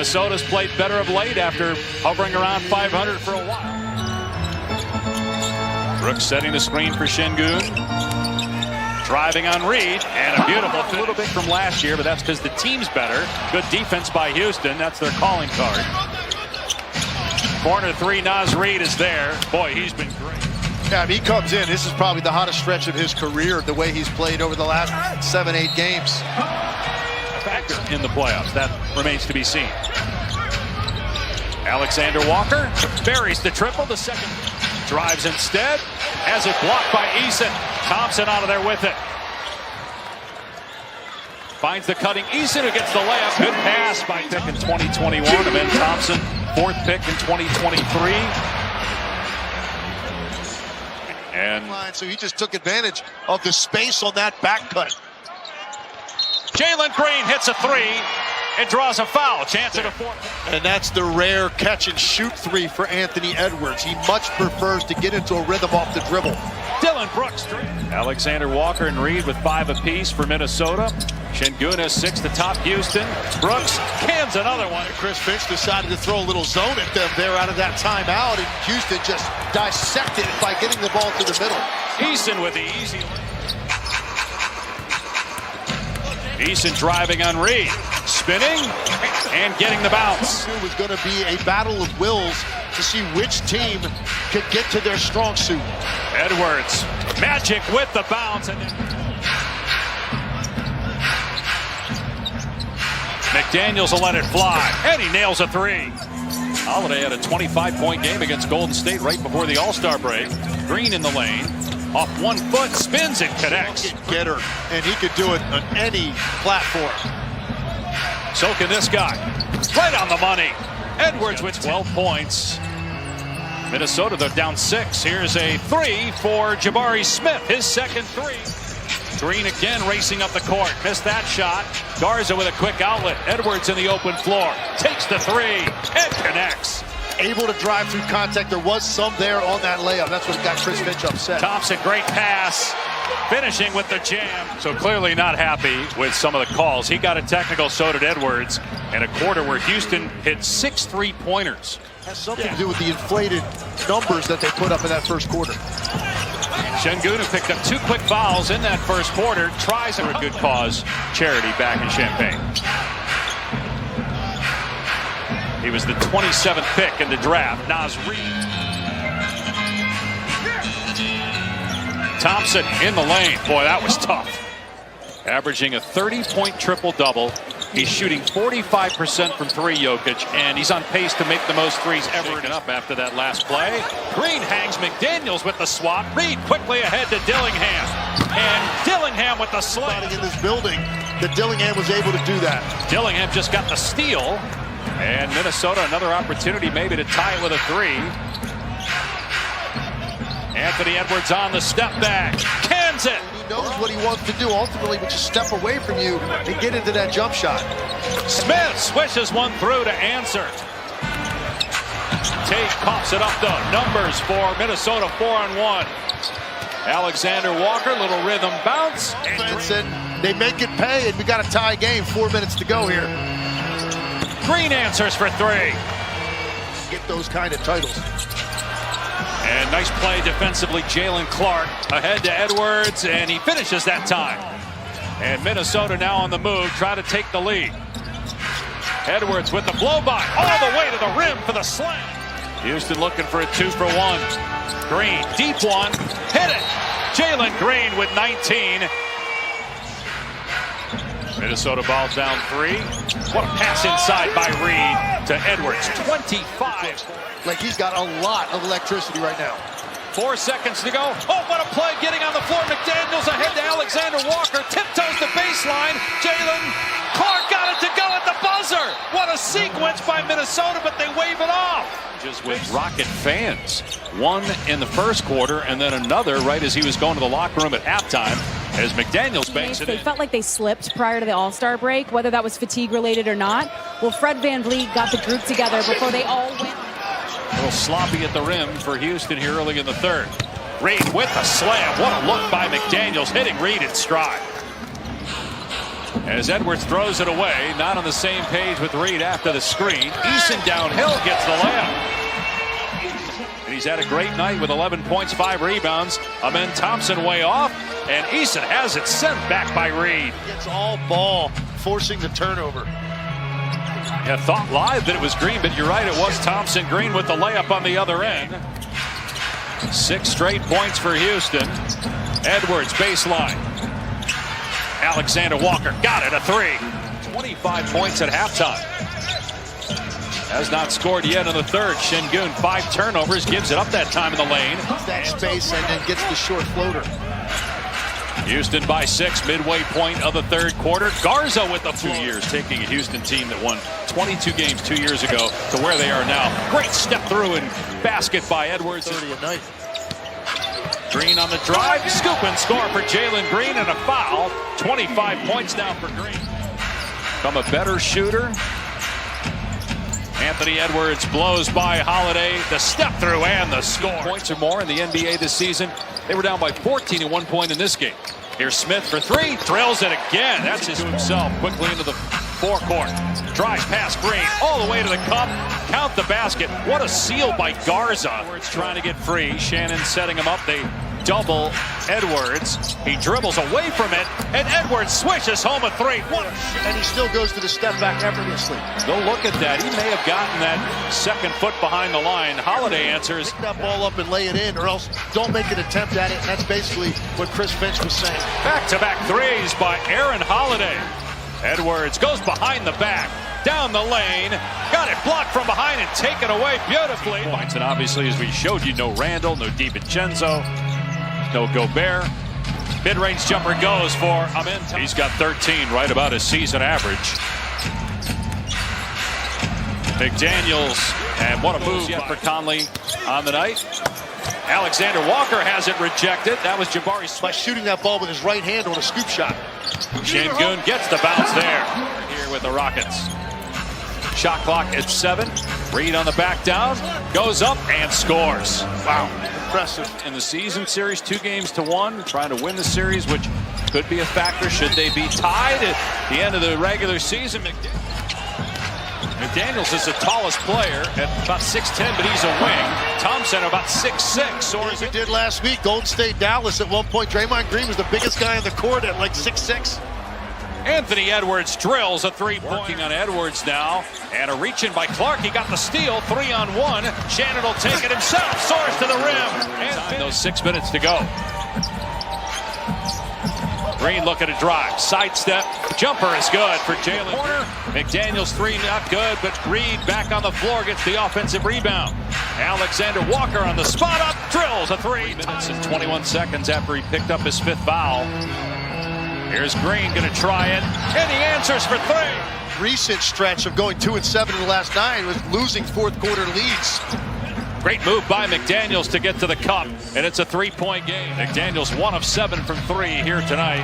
Minnesota's played better of late after hovering around 500 for a while. Brooks setting the screen for Şengün. Driving on Reed, and a beautiful a little bit from last year, but that's because the team's better. Good defense by Houston. That's their calling card. Corner three, Naz Reid is there. Boy, he's been great. Yeah, he comes in. This is probably the hottest stretch of his career, the way he's played over the last 7-8 games. Factor in the playoffs. That remains to be seen. Alexander Walker buries the triple. The second drives instead. Has it blocked by Eason. Thompson out of there with it. Finds the cutting Eason, who gets the layup. Good pass by pick in 2021. And then Thompson, fourth pick in 2023. And so he just took advantage of the space on that back cut. Jalen Green hits a three and draws a foul. Chance at a fourth. And that's the rare catch and shoot three for Anthony Edwards. He much prefers to get into a rhythm off the dribble. Dillon Brooks. Alexander Walker and Reed with 5 apiece for Minnesota. Şengün has 6 to top Houston. Brooks cans another one. Chris Finch decided to throw a little zone at them there out of that timeout, and Houston just dissected it by getting the ball to the middle. Eason with the easy. Eason driving on Reed, spinning and getting the bounce. It was going to be a battle of wills to see which team could get to their strong suit. Edwards, magic with the bounce. And then McDaniels will let it fly, and he nails a three. Holiday had a 25-point game against Golden State right before the All-Star break. Green in the lane. Off 1 foot, spins and connects. Getter, and he could do it on any platform. So can this guy. Right on the money. Edwards with 12 points. Minnesota, they're down 6. Here's a three for Jabari Smith, his second three. Green again racing up the court. Missed that shot. Garza with a quick outlet. Edwards in the open floor. Takes the three and connects. Able to drive through contact. There was some there on that layup. That's what got Chris Finch upset. Thompson, great pass. Finishing with the jam. So clearly not happy with some of the calls. He got a technical, so did Edwards. In a quarter where Houston hit 6 3-pointers. Has something to do with the inflated numbers that they put up in that first quarter. Şengün, who picked up 2 quick fouls in that first quarter, tries for a good cause charity back in Champaign. He was the 27th pick in the draft. Naz Reid. Thompson in the lane. Boy, that was tough. Averaging a 30-point triple-double. He's shooting 45% from 3, Jokic, and he's on pace to make the most threes ever. Up after that last play. Green hangs McDaniels with the swat. Reed quickly ahead to Dillingham. And Dillingham with the slam. In this building, that Dillingham was able to do that. Dillingham just got the steal. And Minnesota, another opportunity maybe to tie it with a 3. Anthony Edwards on the step back. Cans it. He knows what he wants to do ultimately, but just step away from you and get into that jump shot. Smith swishes one through to answer. Tate pops it up though. Numbers for Minnesota, 4-on-1. Alexander Walker, little rhythm bounce. And they make it pay, and we got a tie game. 4 minutes to go here. Green answers for 3. Get those kind of titles. And nice play defensively, Jalen Clark ahead to Edwards, and he finishes that time. And Minnesota now on the move, try to take the lead. Edwards with the blow-by, all the way to the rim for the slam. Houston looking for a 2-for-1. Green, deep one, hit it. Jalen Green with 19. Minnesota ball down 3. What a pass inside by Reed to Edwards. 25. Like he's got a lot of electricity right now. 4 seconds to go. Oh, what a play getting on the floor. McDaniels ahead to Alexander Walker. Tiptoes the baseline. Jalen Clark got it to go at the buzzer. What a sequence by Minnesota, but they wave it off. Just with Rocket fans. One in the first quarter and then another right as he was going to the locker room at halftime as McDaniels banks it in. They felt like they slipped prior to the All-Star break, whether that was fatigue related or not. Well, Fred VanVleet got the group together before they all went. A little sloppy at the rim for Houston here early in the third. Reed with a slam. What a look by McDaniels, hitting Reed in stride. As Edwards throws it away, not on the same page with Reed after the screen. Eason downhill gets the layup. And he's had a great night with 11 points, 5 rebounds. Amen Thompson way off, and Eason has it sent back by Reed. Gets all ball, forcing the turnover. Yeah, thought live that it was Green, but you're right, it was Thompson. Green with the layup on the other end. 6 straight points for Houston. Edwards baseline. Alexander Walker got it, a 3. 25 points at halftime. Has not scored yet in the third. Şengün, 5 turnovers, gives it up that time in the lane. That space and then gets the short floater. Houston by 6, midway point of the third quarter. Garza with the 2 years, taking a Houston team that won 22 games 2 years ago to where they are now. Great step through and basket by Edwards. 30 a night. Green on the drive, scoop and score for Jalen Green, and a foul. 25 points now for Green. From a better shooter. Anthony Edwards blows by Holiday, the step through and the score. Points or more in the NBA this season. They were down by 14 at one point in this game. Here's Smith for 3, drills it again. That's his himself, quickly into the forecourt. Drives past Green, all the way to the cup. Count the basket. What a steal by Garza. Edwards trying to get free. Shannon setting him up. They double Edwards. He dribbles away from it, and Edwards swishes home a 3. And he still goes to the step back effortlessly. Go look at that. He may have gotten that second foot behind the line. Holiday answers. Pick that ball up and lay it in, or else don't make an attempt at it. And that's basically what Chris Finch was saying. Back-to-back threes by Aaron Holiday. Edwards goes behind the back, down the lane, got it blocked from behind and taken away beautifully. Points, and obviously, as we showed you, no Randall, no DiVincenzo, no Gobert. Mid-range jumper goes for Amen. He's got 13, right about his season average. McDaniels, and what a move yet for Conley on the night. Alexander Walker has it rejected. That was Jabari By shooting that ball with his right hand on a scoop shot. Şengün gets the bounce there. Here with the Rockets. Shot clock at 7. Reed on the back down. Goes up and scores. Wow, impressive. In the season series, 2-1, trying to win the series, which could be a factor should they be tied at the end of the regular season. McDaniels is the tallest player at about 6'10", but he's a wing. Thompson about 6'6", or as he did last week. Golden State, Dallas at one point. Draymond Green was the biggest guy on the court at like 6'6". Anthony Edwards drills a 3-point. Working on Edwards now, and a reach in by Clark. He got the steal, 3-on-1. Shannon will take it himself, soars to the rim. And those 6 minutes to go. Green looking to drive, sidestep, jumper is good for Jalen. Corner, McDaniels 3 not good, but Reed back on the floor gets the offensive rebound. Alexander Walker on the spot up, drills a 3. Minutes and 21 seconds after he picked up his 5th foul. Here's Green gonna try it, and he answers for 3. Recent stretch of going 2-7 in the last 9 was losing fourth quarter leads. Great move by McDaniels to get to the cup, and it's a 3-point game. McDaniels 1 of 7 from 3 here tonight.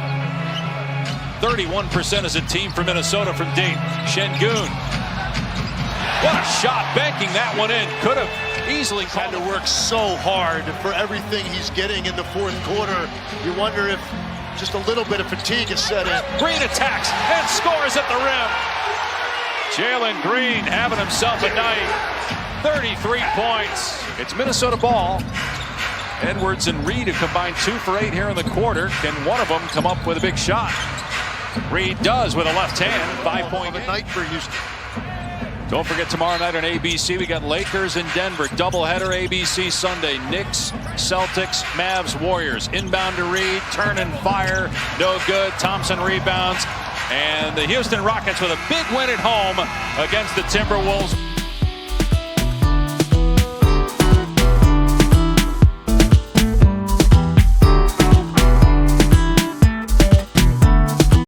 31% as a team for Minnesota from deep. Şengün. What a shot, banking that one in. Could have easily had to work so hard for everything he's getting in the fourth quarter. You wonder if just a little bit of fatigue is set in. Green attacks and scores at the rim. Jalen Green having himself a night. 33 points. It's Minnesota ball. Edwards and Reed have combined 2 for 8 here in the quarter. Can one of them come up with a big shot? Reed does with a left hand. 5-point night for Houston. Don't forget tomorrow night on ABC, we got Lakers in Denver. Doubleheader ABC Sunday. Knicks, Celtics, Mavs, Warriors. Inbound to Reed, turn and fire. No good. Thompson rebounds. And the Houston Rockets with a big win at home against the Timberwolves.